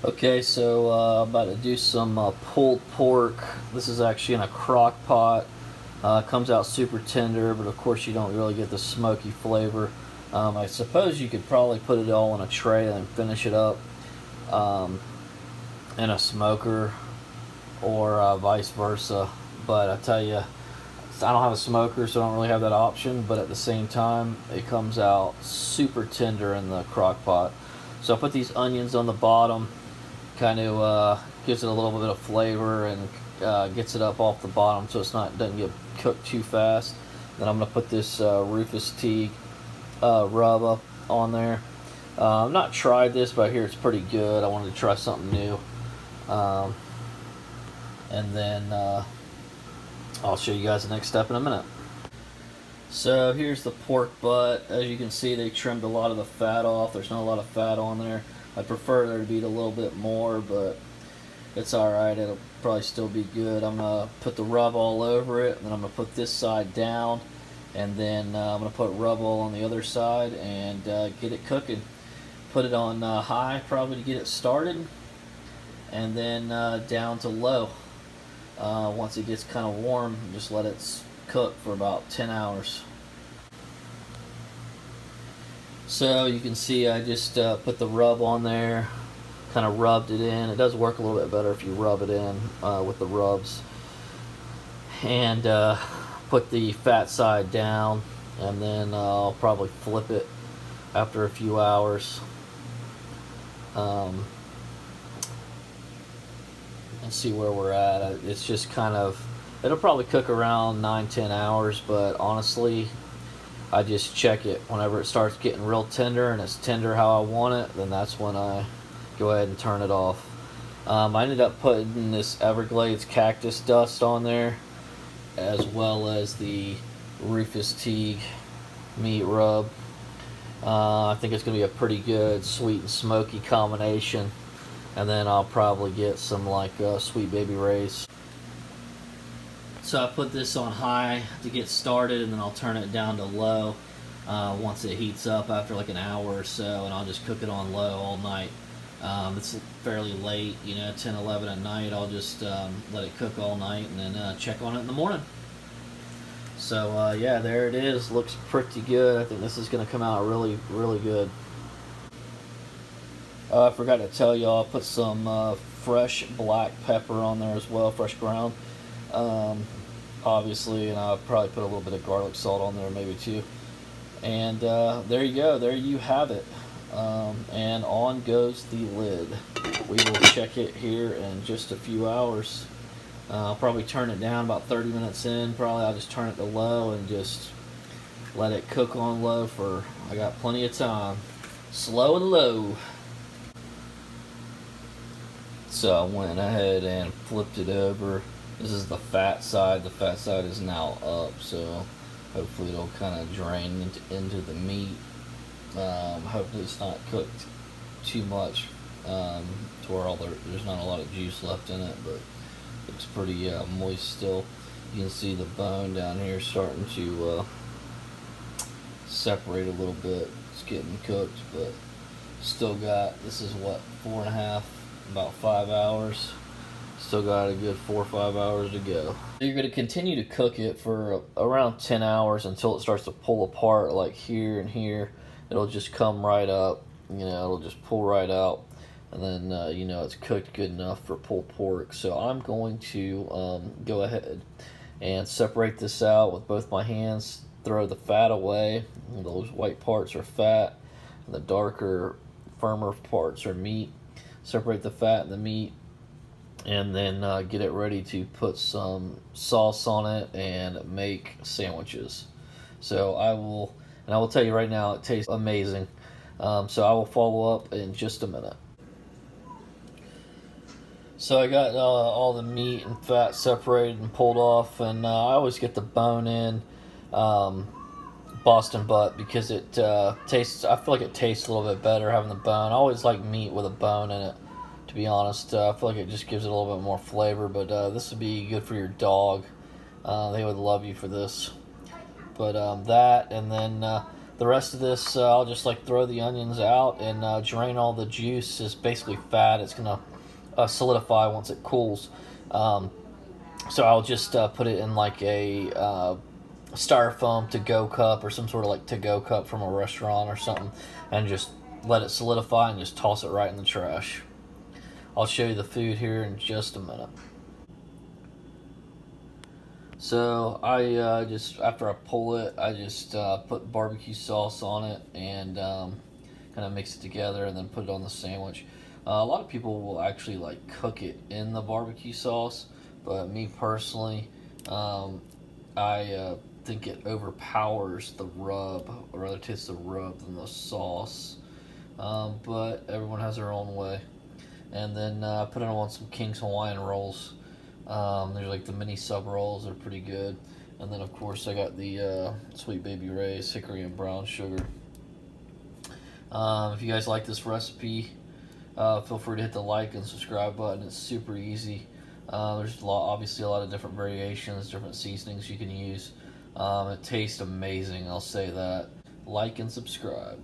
Okay, so I'm about to do some pulled pork. This is actually in a crock pot. Comes out super tender, but of course you don't really get the smoky flavor. I suppose you could probably put it all in a tray and finish it up um, in a smoker or vice versa. But I tell you, I don't have a smoker, so I don't really have that option. But at the same time, it comes out super tender in the crock pot. So I put these onions on the bottom, kind of gives it a little bit of flavor and gets it up off the bottom so doesn't get cooked too fast. Then I'm gonna put this Rufus Teague rub up on there. I've not tried this, but I hear it's pretty good. I wanted to try something new, and then I'll show you guys the next step in a minute. So here's the pork butt. As you can see, they trimmed a lot of the fat off. There's not a lot of fat on there. I prefer there to be a little bit more, but it's alright. It'll probably still be good. I'm going to put the rub all over it, and then I'm going to put this side down, and then I'm going to put rub all on the other side and get it cooking. Put it on high probably to get it started, and then down to low. Once it gets kind of warm, just let it cook for about 10 hours. So you can see I just put the rub on there, kind of rubbed it in. It does work a little bit better if you rub it in with the rubs. And put the fat side down, and then I'll probably flip it after a few hours. And see where we're at. It's just kind of, it'll probably cook around 9-10 hours, but honestly, I just check it whenever it starts getting real tender and it's tender how I want it. Then that's when I go ahead and turn it off. I ended up putting this Everglades cactus dust on there, as well as the Rufus Teague meat rub. I think it's going to be a pretty good sweet and smoky combination. And then I'll probably get some like Sweet Baby Ray's. So I put this on high to get started, and then I'll turn it down to low once it heats up after like an hour or so, and I'll just cook it on low all night. It's fairly late, 10, 11 at night. I'll just let it cook all night and then check on it in the morning. So yeah, there it is. Looks pretty good. I think this is going to come out really, really good. I forgot to tell y'all, I put some fresh black pepper on there as well, fresh ground. Obviously, and I'll probably put a little bit of garlic salt on there maybe too. And there you go, there you have it. And on goes the lid. We will check it here in just a few hours. I'll probably turn it down about 30 minutes in. Probably I'll just turn it to low and just let it cook on low for, I got plenty of time. Slow and low. So I went ahead and flipped it over. This is the fat side. The fat side is now up, so hopefully it'll kind of drain into the meat. Hopefully it's not cooked too much to where there's not a lot of juice left in it, but it's pretty moist still. You can see the bone down here starting to separate a little bit. It's getting cooked, but still got, this is what, 4.5, about 5 hours. Still got a good 4 or 5 hours to go. So you're going to continue to cook it for around 10 hours until it starts to pull apart, like here and here. It'll just come right up, it'll just pull right out, and then it's cooked good enough for pulled pork. So I'm going to go ahead and separate this out with both my hands, throw the fat away. Those white parts are fat, and the darker, firmer parts are meat. Separate the fat and the meat, and then get it ready to put some sauce on it and make sandwiches. So I will tell you right now, it tastes amazing. So I will follow up in just a minute. So I got all the meat and fat separated and pulled off, and I always get the bone in Boston butt because it tastes, I feel like it tastes a little bit better having the bone. I always like meat with a bone in it, to be honest. I feel like it just gives it a little bit more flavor, but this would be good for your dog. They would love you for this. But that, and then The rest of this, I'll just like throw the onions out and drain all the juice. It's basically fat. It's gonna solidify once it cools. Um, so I'll just put it in like a styrofoam to go cup or some sort of like to go cup from a restaurant or something, and just let it solidify and just toss it right in the trash. I'll show you the food here in just a minute. So I just, after I pull it, I just put barbecue sauce on it and kind of mix it together and then put it on the sandwich. A lot of people will actually like cook it in the barbecue sauce, but me personally, I think it overpowers the rub, or rather tastes the rub than the sauce. But everyone has their own way. And then put it on some King's Hawaiian rolls. There's like the mini sub rolls, they're pretty good. And then of course I got the Sweet Baby Ray's hickory and brown sugar. If you guys like this recipe, feel free to hit the like and subscribe button. It's super easy. There's obviously a lot of different variations, different seasonings you can use. It tastes amazing, I'll say that. Like and subscribe.